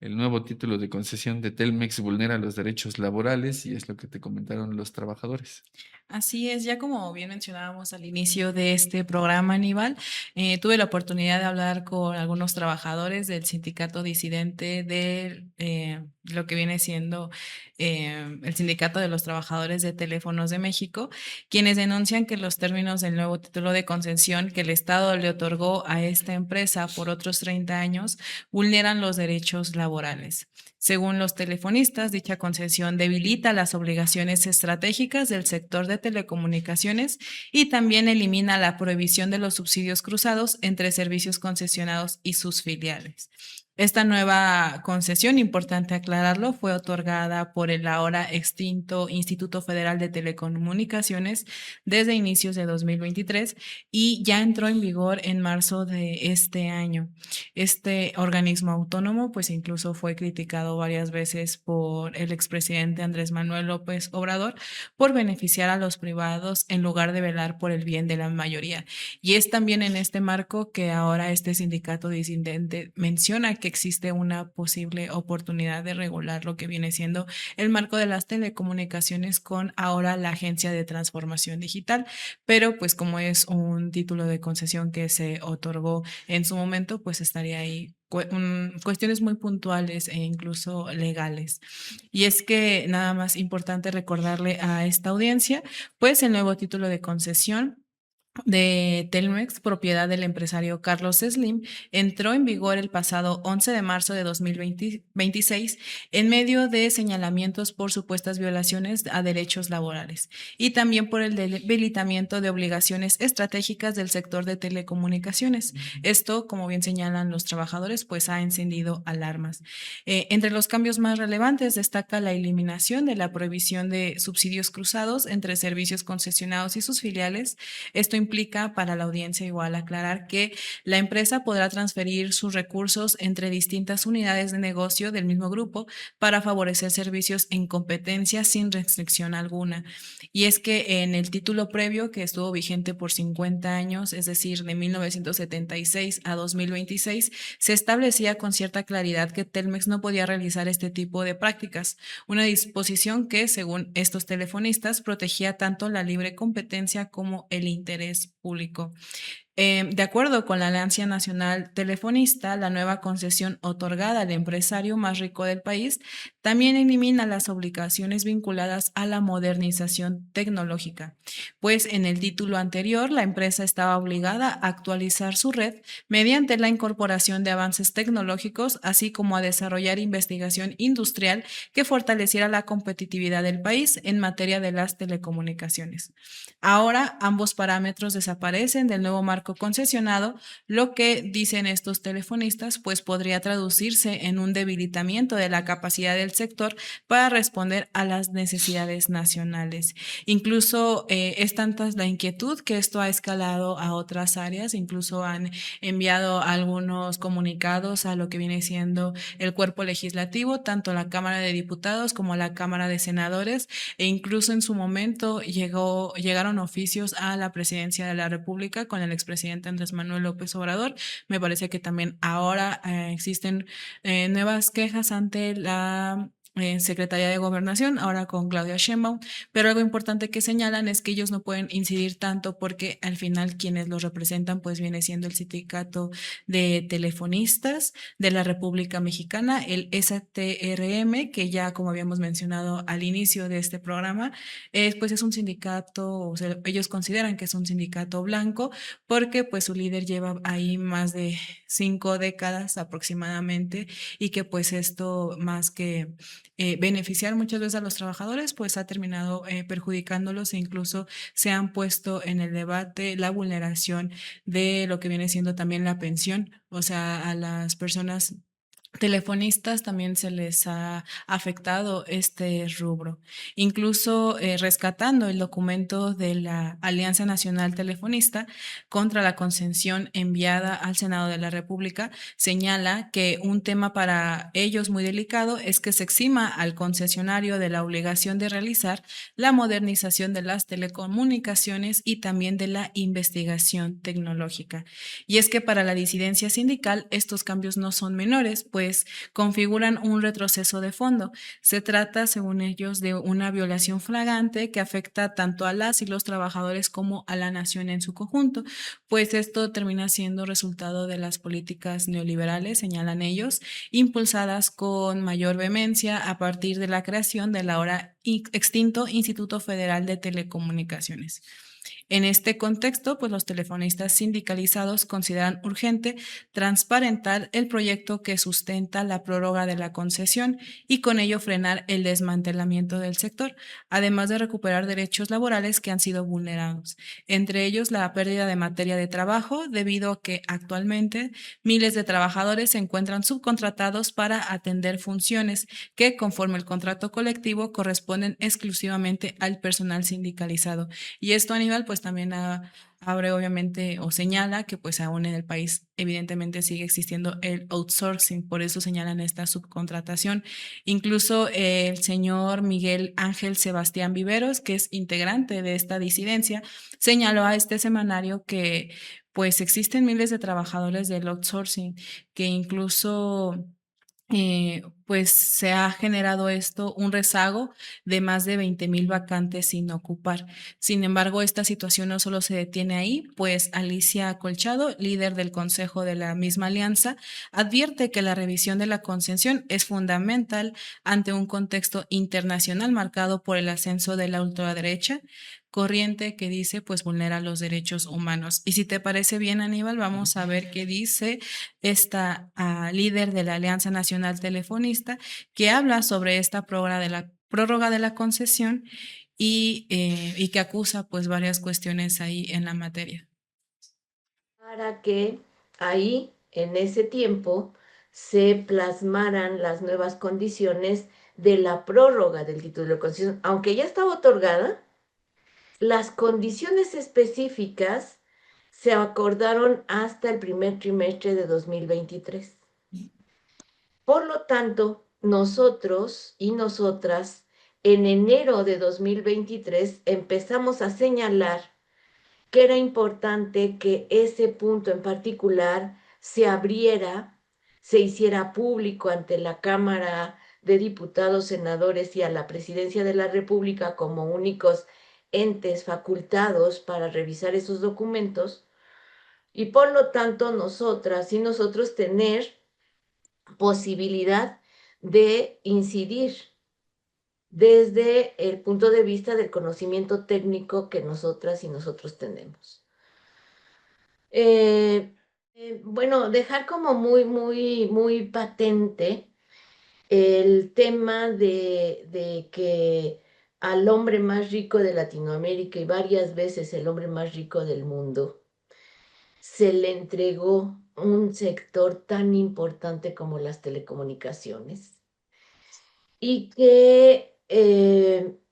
El nuevo título de concesión de Telmex vulnera los derechos laborales y es lo que te comentaron los trabajadores. Así es, ya como bien mencionábamos al inicio de este programa, Aníbal, tuve la oportunidad de hablar con algunos trabajadores del sindicato disidente de lo que viene siendo el sindicato de los trabajadores de teléfonos de México, quienes denuncian que los términos del nuevo título de concesión que el Estado le otorgó a esta empresa por otros 30 años vulneran los derechos laborales. Según los telefonistas, dicha concesión debilita las obligaciones estratégicas del sector de telecomunicaciones y también elimina la prohibición de los subsidios cruzados entre servicios concesionados y sus filiales. Esta nueva concesión, importante aclararlo, fue otorgada por el ahora extinto Instituto Federal de Telecomunicaciones desde inicios de 2023 y ya entró en vigor en marzo de este año. Este organismo autónomo, pues incluso fue criticado varias veces por el expresidente Andrés Manuel López Obrador por beneficiar a los privados en lugar de velar por el bien de la mayoría. Y es también en este marco que ahora este sindicato disidente menciona que existe una posible oportunidad de regular lo que viene siendo el marco de las telecomunicaciones con ahora la Agencia de Transformación Digital, pero pues como es un título de concesión que se otorgó en su momento, pues estaría ahí cuestiones muy puntuales e incluso legales. Y es que nada más importante recordarle a esta audiencia, pues el nuevo título de concesión de Telmex, propiedad del empresario Carlos Slim, entró en vigor el pasado 11 de marzo de 2026 en medio de señalamientos por supuestas violaciones a derechos laborales y también por el debilitamiento de obligaciones estratégicas del sector de telecomunicaciones. Esto, como bien señalan los trabajadores, pues ha encendido alarmas. Entre los cambios más relevantes destaca la eliminación de la prohibición de subsidios cruzados entre servicios concesionados y sus filiales. Esto implica para la audiencia igual aclarar que la empresa podrá transferir sus recursos entre distintas unidades de negocio del mismo grupo para favorecer servicios en competencia sin restricción alguna. Y es que en el título previo, que estuvo vigente por 50 años, es decir, de 1976 a 2026, se establecía con cierta claridad que Telmex no podía realizar este tipo de prácticas, una disposición que, según estos telefonistas, protegía tanto la libre competencia como el interés público. De acuerdo con la Alianza Nacional Telefonista, la nueva concesión otorgada al empresario más rico del país también elimina las obligaciones vinculadas a la modernización tecnológica, pues en el título anterior la empresa estaba obligada a actualizar su red mediante la incorporación de avances tecnológicos, así como a desarrollar investigación industrial que fortaleciera la competitividad del país en materia de las telecomunicaciones. Ahora ambos parámetros desaparecen del nuevo marco concesionado, lo que dicen estos telefonistas, pues podría traducirse en un debilitamiento de la capacidad del sector para responder a las necesidades nacionales. Incluso es tanta la inquietud que esto ha escalado a otras áreas, incluso han enviado algunos comunicados a lo que viene siendo el cuerpo legislativo, tanto la Cámara de Diputados como la Cámara de Senadores, e incluso en su momento llegaron oficios a la presidencia de la República con el expresidente Andrés Manuel López Obrador. Me parece que también ahora existen nuevas quejas ante la Secretaría de Gobernación, ahora con Claudia Sheinbaum, pero algo importante que señalan es que ellos no pueden incidir tanto porque al final quienes los representan pues viene siendo el sindicato de telefonistas de la República Mexicana, el STRM, que ya como habíamos mencionado al inicio de este programa, pues es un sindicato, o sea, ellos consideran que es un sindicato blanco porque pues su líder lleva ahí más de 5 décadas aproximadamente y que pues esto más que beneficiar muchas veces a los trabajadores, pues ha terminado perjudicándolos e incluso se han puesto en el debate la vulneración de lo que viene siendo también la pensión, o sea, a las personas telefonistas también se les ha afectado este rubro. Incluso rescatando el documento de la Alianza Nacional Telefonista contra la concesión enviada al Senado de la República, señala que un tema para ellos muy delicado es que se exima al concesionario de la obligación de realizar la modernización de las telecomunicaciones y también de la investigación tecnológica. Y es que para la disidencia sindical estos cambios no son menores, pues configuran un retroceso de fondo. Se trata, según ellos, de una violación flagrante que afecta tanto a las y los trabajadores como a la nación en su conjunto, pues esto termina siendo resultado de las políticas neoliberales, señalan ellos, impulsadas con mayor vehemencia a partir de la creación del ahora extinto Instituto Federal de Telecomunicaciones. En este contexto, pues los telefonistas sindicalizados consideran urgente transparentar el proyecto que sustenta la prórroga de la concesión y con ello frenar el desmantelamiento del sector, además de recuperar derechos laborales que han sido vulnerados, entre ellos la pérdida de materia de trabajo debido a que actualmente miles de trabajadores se encuentran subcontratados para atender funciones que, conforme el contrato colectivo, corresponden exclusivamente al personal sindicalizado. Y esto, Aníbal, pues también abre obviamente o señala que pues aún en el país evidentemente sigue existiendo el outsourcing, por eso señalan esta subcontratación. Incluso el señor Miguel Ángel Sebastián Viveros, que es integrante de esta disidencia, señaló a este semanario que pues existen miles de trabajadores del outsourcing, que incluso pues se ha generado esto un rezago de más de 20,000 vacantes sin ocupar. Sin embargo, esta situación no solo se detiene ahí, pues Alicia Colchado, líder del consejo de la misma alianza, advierte que la revisión de la concesión es fundamental ante un contexto internacional marcado por el ascenso de la ultraderecha corriente que dice pues vulnera los derechos humanos. Y si te parece bien, Aníbal, vamos a ver qué dice esta líder de la Alianza Nacional Telefonista, que habla sobre esta prórroga de la concesión y que acusa pues varias cuestiones ahí en la materia. Para que ahí, en ese tiempo, se plasmaran las nuevas condiciones de la prórroga del título de concesión, aunque ya estaba otorgada, las condiciones específicas se acordaron hasta el primer trimestre de 2023. Por lo tanto, nosotros y nosotras en enero de 2023 empezamos a señalar que era importante que ese punto en particular se abriera, se hiciera público ante la Cámara de Diputados, Senadores y a la Presidencia de la República como únicos entes facultados para revisar esos documentos y por lo tanto nosotras y nosotros tener posibilidad de incidir desde el punto de vista del conocimiento técnico que nosotras y nosotros tenemos. Bueno, dejar como muy patente el tema de que al hombre más rico de Latinoamérica y varias veces el hombre más rico del mundo se le entregó un sector tan importante como las telecomunicaciones y que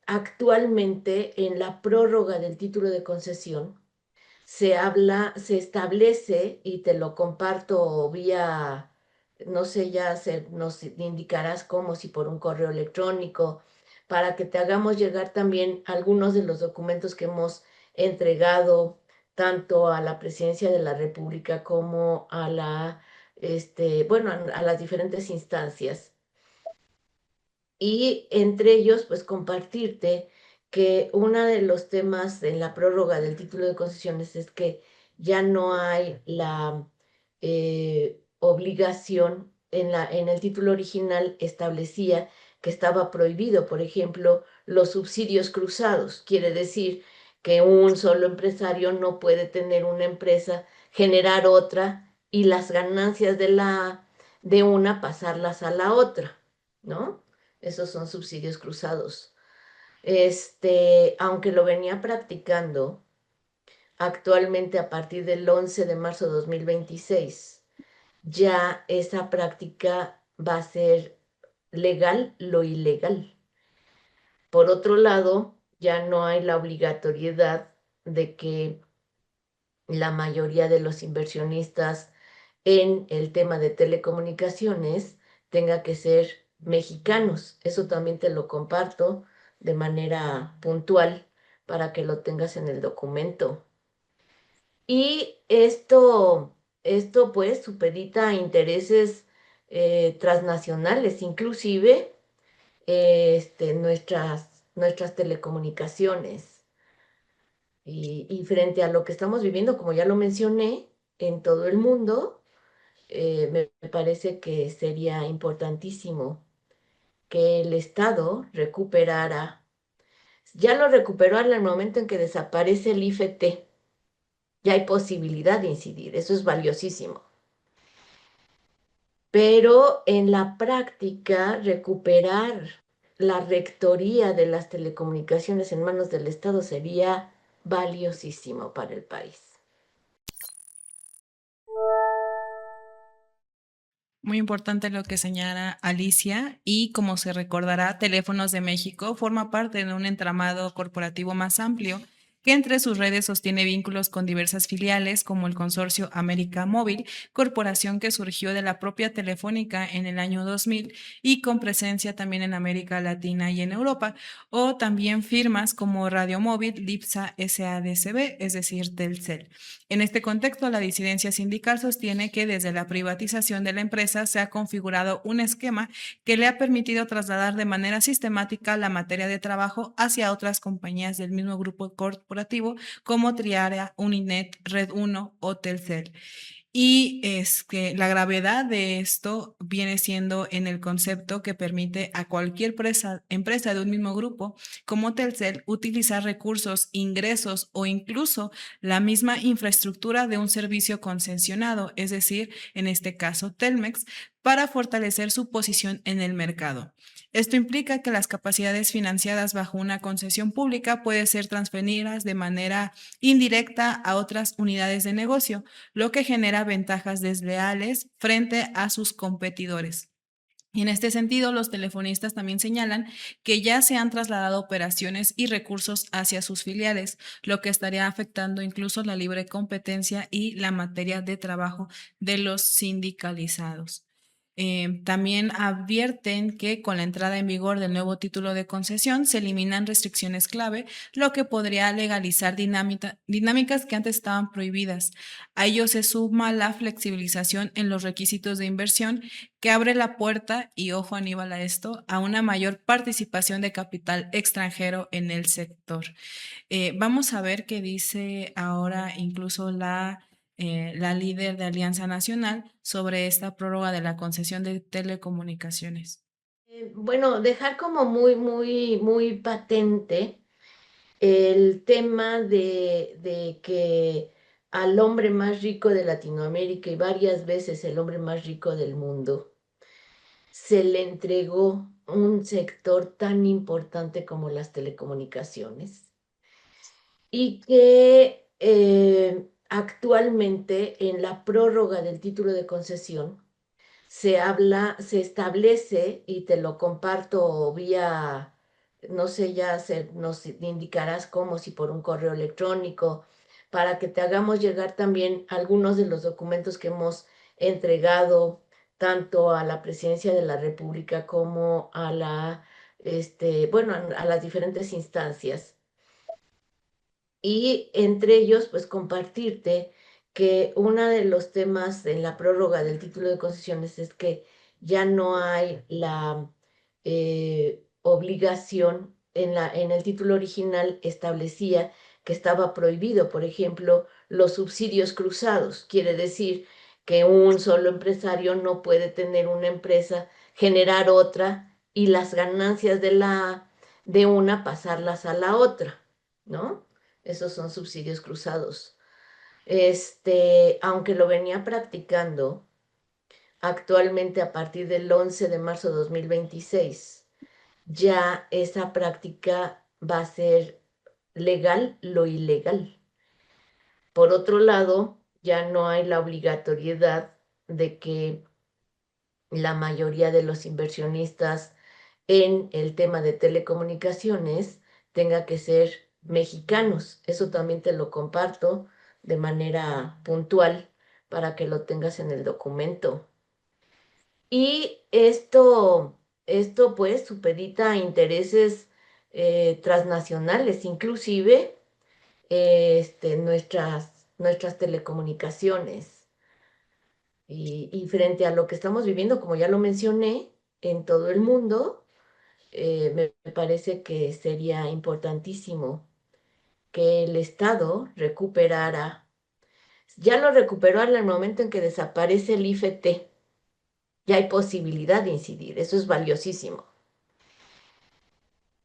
actualmente en la prórroga del título de concesión se establece, y te lo comparto vía, no sé, nos indicarás cómo, si por un correo electrónico, para que te hagamos llegar también algunos de los documentos que hemos entregado tanto a la Presidencia de la República como a bueno, a las diferentes instancias y entre ellos, pues compartirte que uno de los temas en la prórroga del título de concesiones es que ya no hay la obligación, en el título original establecía que estaba prohibido, por ejemplo, los subsidios cruzados. Quiere decir que un solo empresario no puede tener una empresa, generar otra y las ganancias de una pasarlas a la otra, ¿no? Esos son subsidios cruzados. Aunque lo venía practicando actualmente a partir del 11 de marzo de 2026, ya esa práctica va a ser legal lo ilegal. Por otro lado, ya no hay la obligatoriedad de que la mayoría de los inversionistas en el tema de telecomunicaciones tenga que ser mexicanos. Eso también te lo comparto de manera puntual para que lo tengas en el documento. Y esto pues supedita a intereses transnacionales, inclusive nuestras telecomunicaciones. Y frente a lo que estamos viviendo, como ya lo mencioné, en todo el mundo, me parece que sería importantísimo que el Estado recuperara, ya lo recuperó en el momento en que desaparece el IFT, ya hay posibilidad de incidir, eso es valiosísimo. Pero en la práctica, recuperar la rectoría de las telecomunicaciones en manos del Estado sería valiosísimo para el país. Muy importante lo que señala Alicia y como se recordará, Teléfonos de México forma parte de un entramado corporativo más amplio que entre sus redes sostiene vínculos con diversas filiales como el consorcio América Móvil, corporación que surgió de la propia Telefónica en el año 2000 y con presencia también en América Latina y en Europa, o también firmas como Radio Móvil, Lipsa SADCB, es decir, Telcel. En este contexto, la disidencia sindical sostiene que desde la privatización de la empresa se ha configurado un esquema que le ha permitido trasladar de manera sistemática la materia de trabajo hacia otras compañías del mismo grupo corporativo como Triara, Uninet, Red 1 o Telcel. Y es que la gravedad de esto viene siendo en el concepto que permite a cualquier empresa de un mismo grupo como Telcel utilizar recursos, ingresos o incluso la misma infraestructura de un servicio concesionado, es decir, en este caso Telmex, para fortalecer su posición en el mercado. Esto implica que las capacidades financiadas bajo una concesión pública pueden ser transferidas de manera indirecta a otras unidades de negocio, lo que genera ventajas desleales frente a sus competidores. Y en este sentido, los telefonistas también señalan que ya se han trasladado operaciones y recursos hacia sus filiales, lo que estaría afectando incluso la libre competencia y la materia de trabajo de los sindicalizados. También advierten que con la entrada en vigor del nuevo título de concesión se eliminan restricciones clave, lo que podría legalizar dinámicas que antes estaban prohibidas. A ello se suma la flexibilización en los requisitos de inversión que abre la puerta, y ojo Aníbal a esto, a una mayor participación de capital extranjero en el sector. Vamos a ver qué dice ahora incluso la líder de Alianza Nacional sobre esta prórroga de la concesión de telecomunicaciones. Bueno, dejar como muy patente el tema de que al hombre más rico de Latinoamérica y varias veces el hombre más rico del mundo se le entregó un sector tan importante como las telecomunicaciones y que actualmente en la prórroga del título de concesión se establece, y te lo comparto vía, no sé, nos indicarás cómo, si por un correo electrónico, para que te hagamos llegar también algunos de los documentos que hemos entregado tanto a la Presidencia de la República como a a las diferentes instancias. Y entre ellos, pues compartirte que uno de los temas en la prórroga del título de concesiones es que ya no hay la obligación, en el título original establecía que estaba prohibido, por ejemplo, los subsidios cruzados. Quiere decir que un solo empresario no puede tener una empresa, generar otra y las ganancias de una pasarlas a la otra, ¿no? Esos son subsidios cruzados. Aunque lo venía practicando actualmente a partir del 11 de marzo de 2026, ya esa práctica va a ser legal lo ilegal. Por otro lado, ya no hay la obligatoriedad de que la mayoría de los inversionistas en el tema de telecomunicaciones tenga que ser mexicanos. Eso también te lo comparto de manera puntual para que lo tengas en el documento. Y esto pues supedita a intereses transnacionales, inclusive nuestras telecomunicaciones. Y frente a lo que estamos viviendo, como ya lo mencioné, en todo el mundo, me parece que sería importantísimo que el Estado recuperara, ya lo recuperó en el momento en que desaparece el IFT, ya hay posibilidad de incidir, eso es valiosísimo.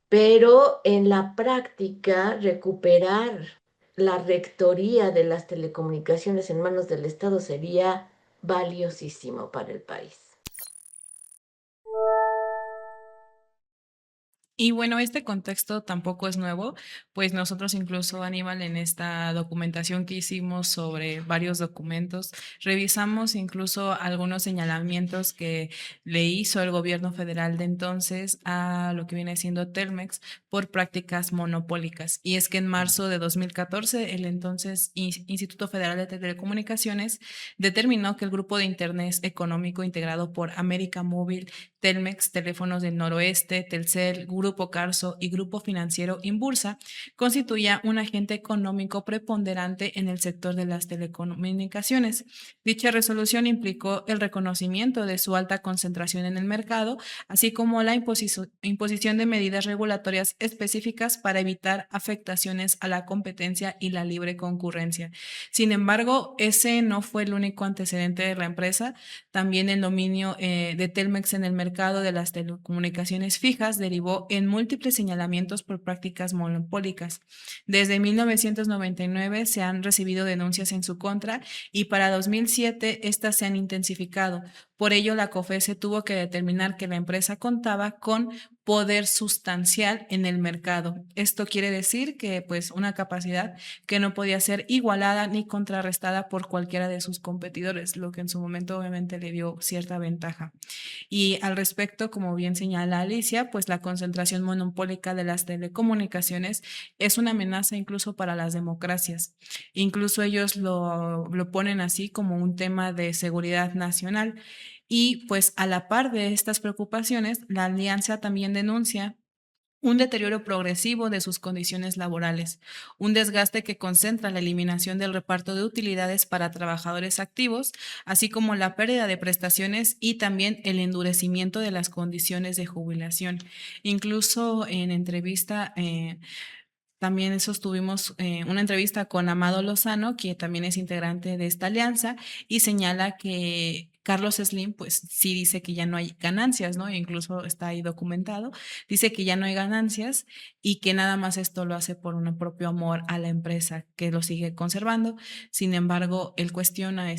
Pero en la práctica, recuperar la rectoría de las telecomunicaciones en manos del Estado sería valiosísimo para el país. Y bueno, este contexto tampoco es nuevo, pues nosotros incluso, Aníbal, en esta documentación que hicimos sobre varios documentos, revisamos incluso algunos señalamientos que le hizo el gobierno federal de entonces a lo que viene siendo Telmex por prácticas monopólicas. Y es que en marzo de 2014, el entonces Instituto Federal de Telecomunicaciones determinó que el grupo de Internet económico integrado por América Móvil, Telmex, Teléfonos del Noroeste, Telcel, Grupo Carso y Grupo Financiero Inbursa, constituía un agente económico preponderante en el sector de las telecomunicaciones. Dicha resolución implicó el reconocimiento de su alta concentración en el mercado, así como la imposición de medidas regulatorias específicas para evitar afectaciones a la competencia y la libre concurrencia. Sin embargo, ese no fue el único antecedente de la empresa. También el dominio de Telmex en el mercado de las telecomunicaciones fijas derivó en múltiples señalamientos por prácticas monopólicas. Desde 1999 se han recibido denuncias en su contra y para 2007 estas se han intensificado. Por ello, la COFESE tuvo que determinar que la empresa contaba con poder sustancial en el mercado. Esto quiere decir que pues una capacidad que no podía ser igualada ni contrarrestada por cualquiera de sus competidores, lo que en su momento obviamente le dio cierta ventaja. Y al respecto, como bien señala Alicia, pues la concentración monopólica de las telecomunicaciones es una amenaza incluso para las democracias. Incluso ellos lo ponen así como un tema de seguridad nacional. Y pues a la par de estas preocupaciones, la alianza también denuncia un deterioro progresivo de sus condiciones laborales, un desgaste que concentra la eliminación del reparto de utilidades para trabajadores activos, así como la pérdida de prestaciones y también el endurecimiento de las condiciones de jubilación. Incluso en entrevista también sostuvimos una entrevista con Amado Lozano, que también es integrante de esta alianza, y señala que Carlos Slim, pues sí dice que ya no hay ganancias, ¿no? E incluso está ahí documentado, dice que ya no hay ganancias y que nada más esto lo hace por un propio amor a la empresa, que lo sigue conservando. Sin embargo, él cuestiona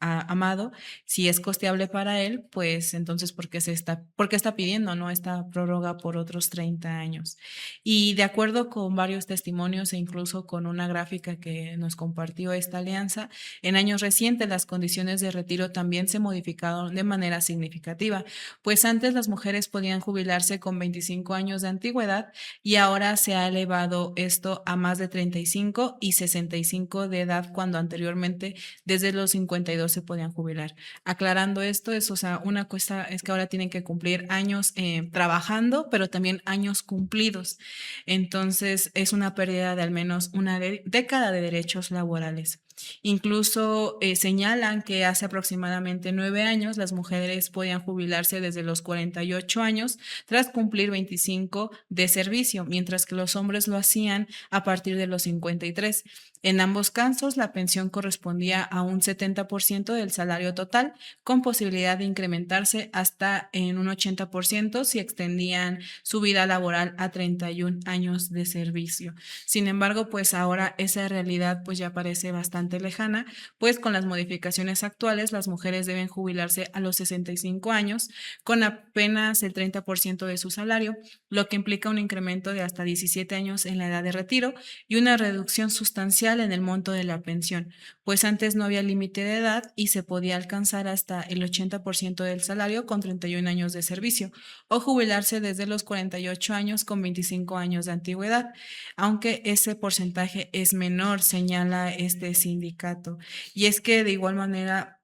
a Amado si es costeable para él, pues entonces, por qué está pidiendo, ¿no? Esta prórroga por otros 30 años? Y de acuerdo con varios testimonios e incluso con una gráfica que nos compartió esta alianza, en años recientes las condiciones de retiro también se modificaron de manera significativa, pues antes las mujeres podían jubilarse con 25 años de antigüedad y ahora se ha elevado esto a más de 35 y 65 de edad, cuando anteriormente desde los 52 se podían jubilar. Aclarando esto, o sea, una cosa es que ahora tienen que cumplir años trabajando, pero también años cumplidos. Entonces, es una pérdida de al menos una década de derechos laborales. Incluso señalan que hace aproximadamente 9 años las mujeres podían jubilarse desde los 48 años tras cumplir 25 de servicio, mientras que los hombres lo hacían a partir de los 53. En ambos casos, la pensión correspondía a un 70% del salario total, con posibilidad de incrementarse hasta en un 80% si extendían su vida laboral a 31 años de servicio. Sin embargo, pues ahora esa realidad pues ya parece bastante lejana, pues con las modificaciones actuales las mujeres deben jubilarse a los 65 años con apenas el 30% de su salario, lo que implica un incremento de hasta 17 años en la edad de retiro y una reducción sustancial en el monto de la pensión, pues antes no había límite de edad y se podía alcanzar hasta el 80% del salario con 31 años de servicio o jubilarse desde los 48 años con 25 años de antigüedad, aunque ese porcentaje es menor, señala este sindicato. Y es que de igual manera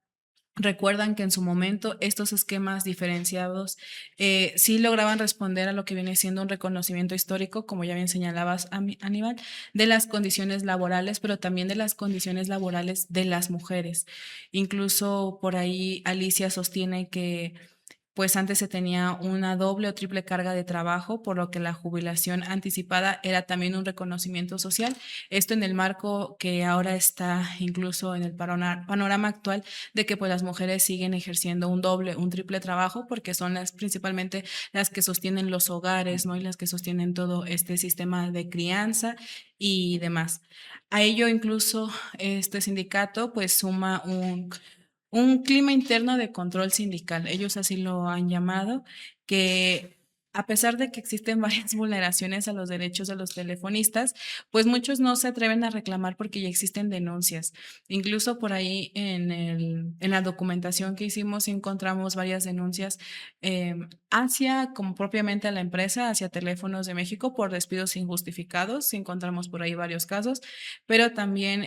recuerdan que en su momento estos esquemas diferenciados sí lograban responder a lo que viene siendo un reconocimiento histórico, como ya bien señalabas, Aníbal, de las condiciones laborales, pero también de las condiciones laborales de las mujeres. Incluso por ahí Alicia sostiene que pues antes se tenía una doble o triple carga de trabajo, por lo que la jubilación anticipada era también un reconocimiento social. Esto en el marco que ahora está incluso en el panorama actual de que pues las mujeres siguen ejerciendo un doble, un triple trabajo, porque son principalmente las que sostienen los hogares, ¿no? Y las que sostienen todo este sistema de crianza y demás. A ello incluso este sindicato pues suma un clima interno de control sindical, ellos así lo han llamado, que a pesar de que existen varias vulneraciones a los derechos de los telefonistas, pues muchos no se atreven a reclamar porque ya existen denuncias. Incluso por ahí en la documentación que hicimos encontramos varias denuncias hacia, como propiamente a la empresa, hacia Teléfonos de México por despidos injustificados. Encontramos por ahí varios casos, pero también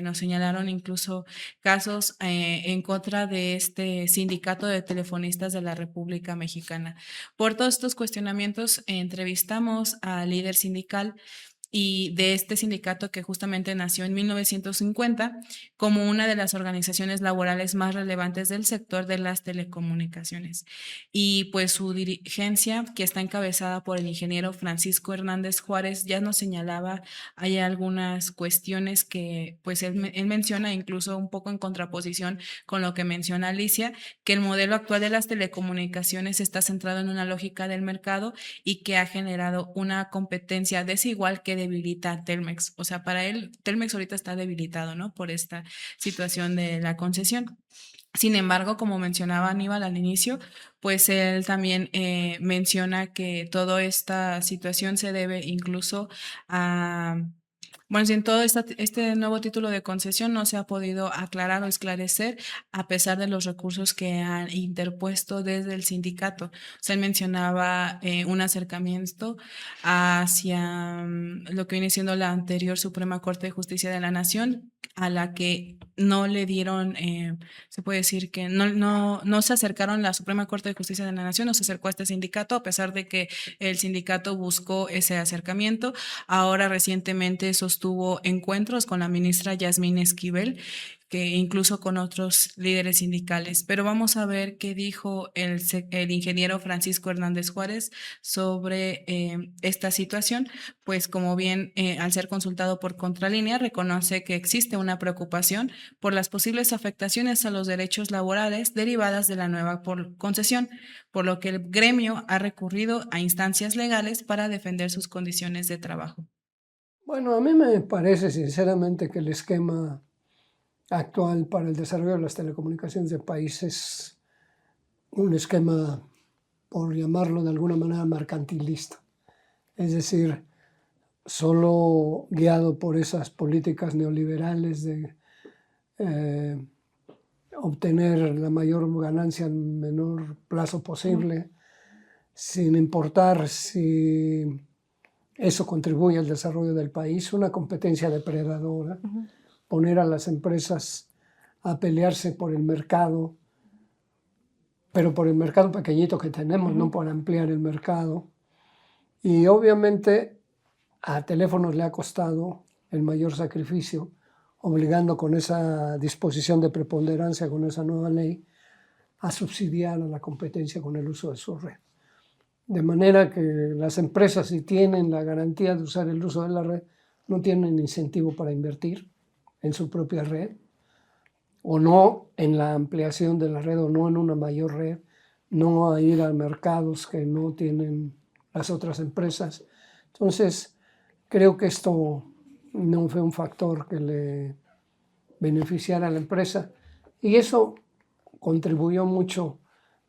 nos señalaron incluso casos en contra de este sindicato de telefonistas de la República Mexicana. Por todos estos cuestionamientos, entrevistamos al líder sindical y de este sindicato que justamente nació en 1950 como una de las organizaciones laborales más relevantes del sector de las telecomunicaciones. Y pues su dirigencia, que está encabezada por el ingeniero Francisco Hernández Juárez, ya nos señalaba, hay algunas cuestiones que pues él menciona incluso un poco en contraposición con lo que menciona Alicia, que el modelo actual de las telecomunicaciones está centrado en una lógica del mercado y que ha generado una competencia desigual que debilita a Telmex. O sea, para él, Telmex ahorita está debilitado, ¿no? Por esta situación de la concesión. Sin embargo, como mencionaba Aníbal al inicio, pues él también menciona que toda esta situación se debe incluso a bueno, si en todo este nuevo título de concesión no se ha podido aclarar o esclarecer a pesar de los recursos que han interpuesto desde el sindicato. O sea, él mencionaba un acercamiento hacia lo que viene siendo la anterior Suprema Corte de Justicia de la Nación, a la que no le dieron, se puede decir que no se acercaron la Suprema Corte de Justicia de la Nación, no se acercó a este sindicato, a pesar de que el sindicato buscó ese acercamiento. Ahora recientemente sostuvo encuentros con la ministra Yasmín Esquivel, que incluso con otros líderes sindicales. Pero vamos a ver qué dijo el ingeniero Francisco Hernández Juárez sobre esta situación, pues como bien al ser consultado por Contralínea, reconoce que existe una preocupación por las posibles afectaciones a los derechos laborales derivadas de la nueva concesión, por lo que el gremio ha recurrido a instancias legales para defender sus condiciones de trabajo. Bueno, a mí me parece sinceramente que el esquema actual para el desarrollo de las telecomunicaciones del país es un esquema, por llamarlo de alguna manera, mercantilista. Es decir, solo guiado por esas políticas neoliberales de obtener la mayor ganancia en el menor plazo posible, sin importar si eso contribuye al desarrollo del país, una competencia depredadora, poner a las empresas a pelearse por el mercado, pero por el mercado pequeñito que tenemos, no por ampliar el mercado. Y obviamente a Teléfonos le ha costado el mayor sacrificio, obligando con esa disposición de preponderancia, con esa nueva ley, a subsidiar a la competencia con el uso de su red. De manera que las empresas, si tienen la garantía de usar el uso de la red, no tienen incentivo para invertir en su propia red, o no en la ampliación de la red, o no en una mayor red, no a ir a mercados que no tienen las otras empresas. Entonces, creo que esto no fue un factor que le beneficiara a la empresa, y eso contribuyó mucho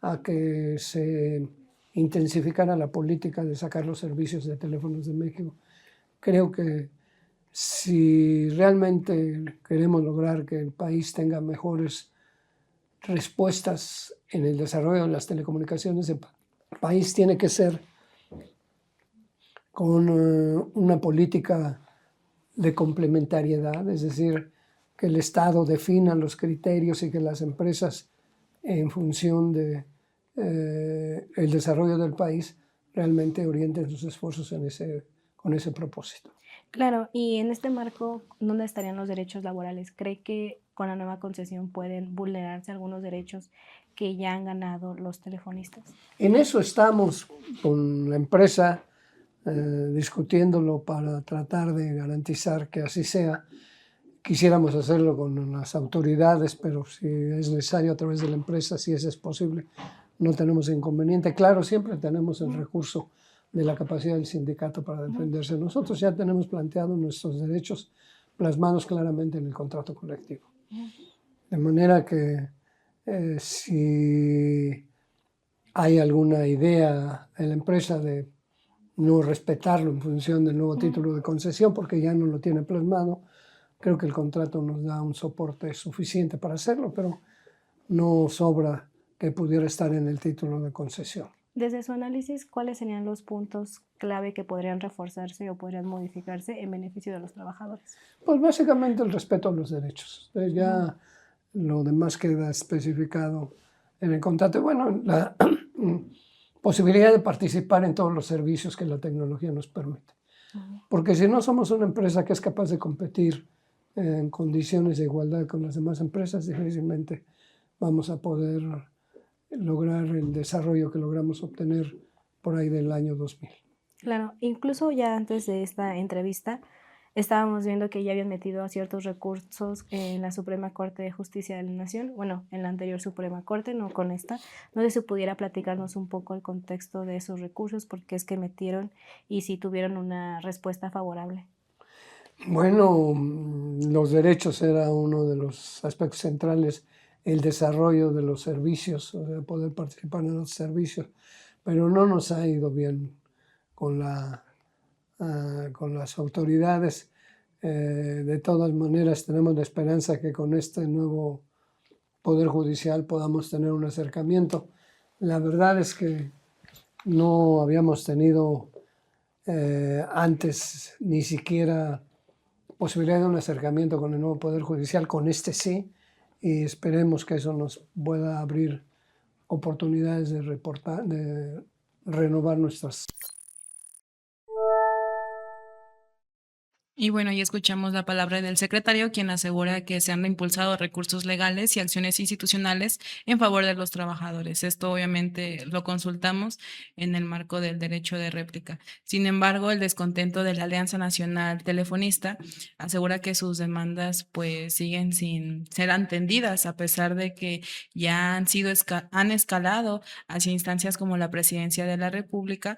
a que se intensificara la política de sacar los servicios de Teléfonos de México. Creo que si realmente queremos lograr que el país tenga mejores respuestas en el desarrollo de las telecomunicaciones, el país tiene que ser con una política de complementariedad, es decir, que el Estado defina los criterios y que las empresas, en función de el desarrollo del país, realmente orienten sus esfuerzos con ese propósito. Claro, y en este marco, ¿dónde estarían los derechos laborales? ¿Cree que con la nueva concesión pueden vulnerarse algunos derechos que ya han ganado los telefonistas? En eso estamos con la empresa discutiéndolo para tratar de garantizar que así sea. Quisiéramos hacerlo con las autoridades, pero si es necesario a través de la empresa, si eso es posible, no tenemos inconveniente. Claro, siempre tenemos el recurso de la capacidad del sindicato para defenderse. Nosotros ya tenemos planteados nuestros derechos plasmados claramente en el contrato colectivo. De manera que si hay alguna idea en la empresa de no respetarlo en función del nuevo título de concesión, porque ya no lo tiene plasmado, creo que el contrato nos da un soporte suficiente para hacerlo, pero no sobra que pudiera estar en el título de concesión. Desde su análisis, ¿cuáles serían los puntos clave que podrían reforzarse o podrían modificarse en beneficio de los trabajadores? Pues básicamente el respeto a los derechos. Ya lo demás queda especificado en el contrato. Bueno, la posibilidad de participar en todos los servicios que la tecnología nos permite. Porque si no somos una empresa que es capaz de competir en condiciones de igualdad con las demás empresas, difícilmente vamos a poder lograr el desarrollo que logramos obtener por ahí del año 2000. Claro, incluso ya antes de esta entrevista estábamos viendo que ya habían metido a ciertos recursos en la Suprema Corte de Justicia de la Nación, bueno, en la anterior Suprema Corte, no con esta. No sé si pudiera platicarnos un poco el contexto de esos recursos, por qué es que metieron y si tuvieron una respuesta favorable. Bueno, los derechos era uno de los aspectos centrales, el desarrollo de los servicios, o sea, poder participar en los servicios, pero no nos ha ido bien con las autoridades. De todas maneras, tenemos la esperanza que con este nuevo Poder Judicial podamos tener un acercamiento. La verdad es que no habíamos tenido antes ni siquiera posibilidad de un acercamiento con el nuevo Poder Judicial, con este sí, y esperemos que eso nos pueda abrir oportunidades de renovar nuestras. Y bueno, ya escuchamos la palabra del secretario, quien asegura que se han impulsado recursos legales y acciones institucionales en favor de los trabajadores. Esto obviamente lo consultamos en el marco del derecho de réplica. Sin embargo, el descontento de la Alianza Nacional Telefonista asegura que sus demandas pues siguen sin ser atendidas, a pesar de que ya han escalado hacia instancias como la Presidencia de la República.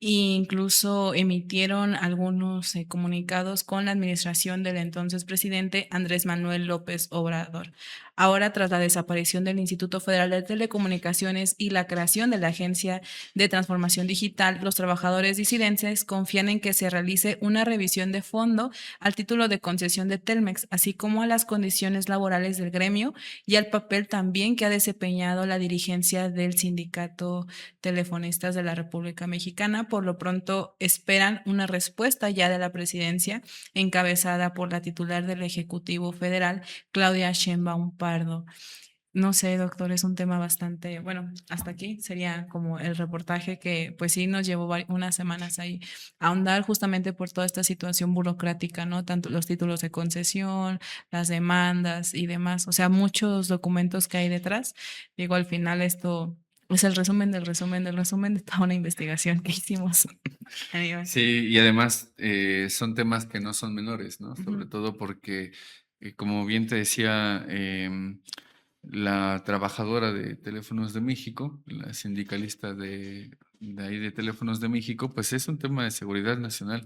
Incluso emitieron algunos comunicados con la administración del entonces presidente Andrés Manuel López Obrador. Ahora, tras la desaparición del Instituto Federal de Telecomunicaciones y la creación de la Agencia de Transformación Digital, los trabajadores disidentes confían en que se realice una revisión de fondo al título de concesión de Telmex, así como a las condiciones laborales del gremio y al papel también que ha desempeñado la dirigencia del Sindicato Telefonistas de la República Mexicana. Por lo pronto esperan una respuesta ya de la presidencia encabezada por la titular del Ejecutivo Federal, Claudia Sheinbaum Pardo. No sé, doctor, es un tema bastante, bueno, hasta aquí sería como el reportaje que pues sí nos llevó unas semanas ahí a ahondar justamente por toda esta situación burocrática, ¿no? Tanto los títulos de concesión, las demandas y demás, o sea, muchos documentos que hay detrás. Digo, al final esto es el resumen del resumen del resumen de toda una investigación que hicimos. Sí, y además son temas que no son menores, ¿no? Sobre Ujú. todo porque, como bien te decía, la trabajadora de Teléfonos de México, la sindicalista de ahí de Teléfonos de México, pues es un tema de seguridad nacional,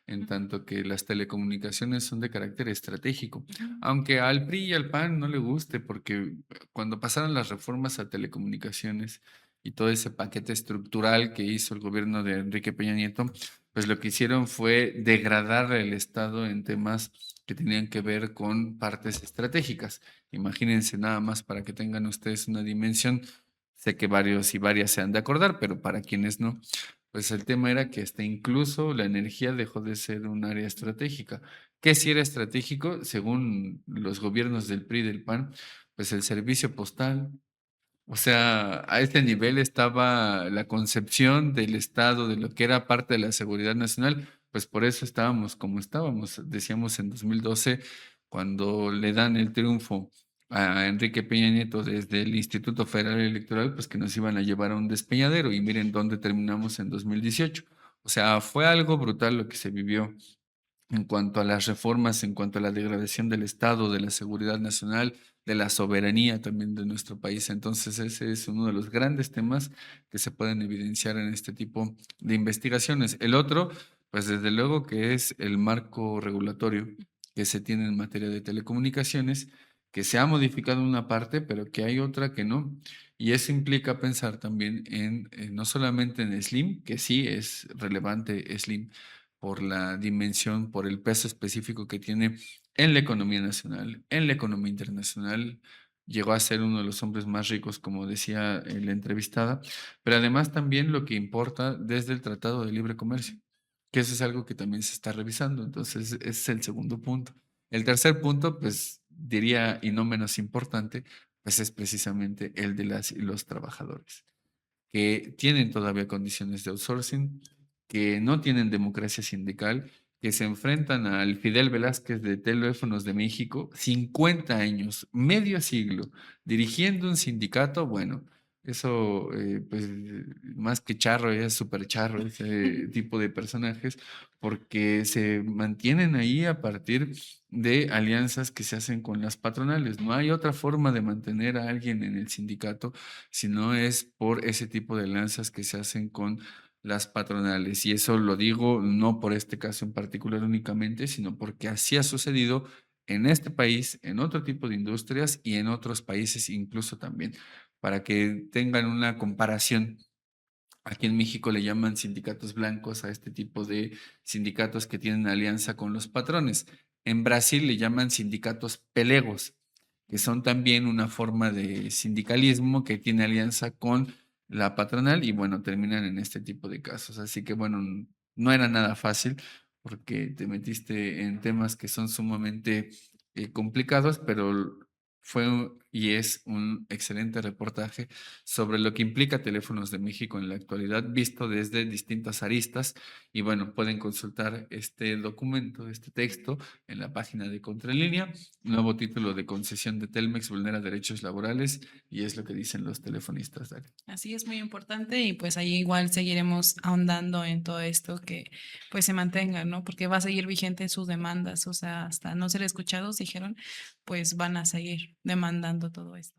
en tanto que las telecomunicaciones son de carácter estratégico. Aunque al PRI y al PAN no le guste, porque cuando pasaron las reformas a telecomunicaciones y todo ese paquete estructural que hizo el gobierno de Enrique Peña Nieto, pues lo que hicieron fue degradar el Estado en temas que tenían que ver con partes estratégicas. Imagínense nada más para que tengan ustedes una dimensión. Sé que varios y varias se han de acordar, pero para quienes no, pues el tema era que hasta incluso la energía dejó de ser un área estratégica. ¿Qué sí era estratégico? Según los gobiernos del PRI y del PAN, pues el servicio postal. O sea, a este nivel estaba la concepción del Estado, de lo que era parte de la seguridad nacional, pues por eso estábamos como estábamos. Decíamos en 2012, cuando le dan el triunfo a Enrique Peña Nieto desde el Instituto Federal Electoral, pues que nos iban a llevar a un despeñadero y miren dónde terminamos en 2018. O sea, fue algo brutal lo que se vivió en cuanto a las reformas, en cuanto a la degradación del Estado, de la seguridad nacional, de la soberanía también de nuestro país. Entonces, ese es uno de los grandes temas que se pueden evidenciar en este tipo de investigaciones. El otro, pues desde luego que es el marco regulatorio que se tiene en materia de telecomunicaciones, que se ha modificado una parte, pero que hay otra que no. Y eso implica pensar también en no solamente en Slim, que sí es relevante Slim, por la dimensión, por el peso específico que tiene en la economía nacional, en la economía internacional. Llegó a ser uno de los hombres más ricos, como decía la entrevistada, pero además también lo que importa desde el Tratado de Libre Comercio, que eso es algo que también se está revisando. Entonces, ese es el segundo punto. El tercer punto, pues diría, y no menos importante, pues es precisamente el de las y los trabajadores que tienen todavía condiciones de outsourcing, que no tienen democracia sindical, que se enfrentan al Fidel Velázquez de Teléfonos de México, 50 años, medio siglo, dirigiendo un sindicato. Bueno, eso, pues, más que charro, es súper charro ese tipo de personajes, porque se mantienen ahí a partir de alianzas que se hacen con las patronales. No hay otra forma de mantener a alguien en el sindicato si no es por ese tipo de alianzas que se hacen con las patronales. Y eso lo digo no por este caso en particular únicamente, sino porque así ha sucedido en este país, en otro tipo de industrias y en otros países incluso también, para que tengan una comparación. Aquí en México le llaman sindicatos blancos a este tipo de sindicatos que tienen alianza con los patrones. En Brasil le llaman sindicatos pelegos, que son también una forma de sindicalismo que tiene alianza con la patronal y bueno, terminan en este tipo de casos. Así que bueno, no era nada fácil porque te metiste en temas que son sumamente complicados, pero y es un excelente reportaje sobre lo que implica Teléfonos de México en la actualidad, visto desde distintas aristas. Y bueno, pueden consultar este documento, este texto, en la página de Contralínea. Nuevo título de concesión de Telmex vulnera derechos laborales y es lo que dicen los telefonistas, Dalia. Así es muy importante y pues ahí igual seguiremos ahondando en todo esto que pues se mantenga, ¿no? Porque va a seguir vigente sus demandas, o sea, hasta no ser escuchados, dijeron, pues van a seguir demandando todo esto.